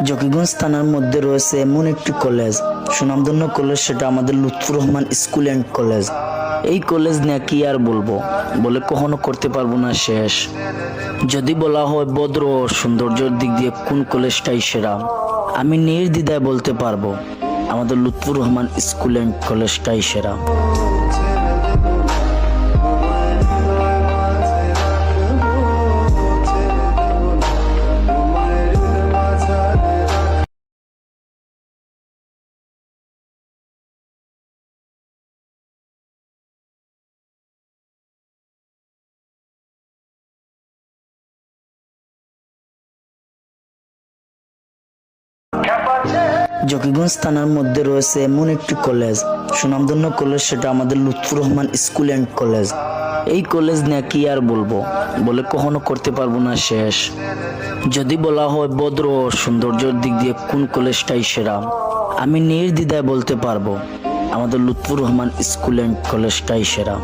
জকিগঞ্জ থানার মধ্যে রয়েছে এমন একটি কলেজ, সুনামধন্য কলেজ, সেটা আমাদের Lutfur Rahman school and college. এই কলেজ নিয়ে কি আর বলবো, বলে কখনো করতে পারবো না শেষ। যদি বলা হয় ভদ্র ও সৌন্দর্যের দিক দিয়ে কোন কলেজটাই সেরা, আমি নির্দ্বিধায় বলতে পারবো আমাদের লুৎফুর রহমান স্কুল অ্যান্ড কলেজটাই সেরা। জকিগঞ্জ থানার মধ্যে রয়েছে এমন একটি কলেজ, সুনামধন্য কলেজ, সেটা আমাদের Lutfur Rahman school and college. এই কলেজ নিয়ে কি আর বলবো, বলে কখনো করতে পারবো না শেষ। যদি বলা হয় ভদ্র ও সৌন্দর্যের দিক দিয়ে কোন কলেজটাই সেরা, আমি নির্দ্বিধায় বলতে পারবো আমাদের লুৎফুর রহমান স্কুল অ্যান্ড কলেজটাই সেরা।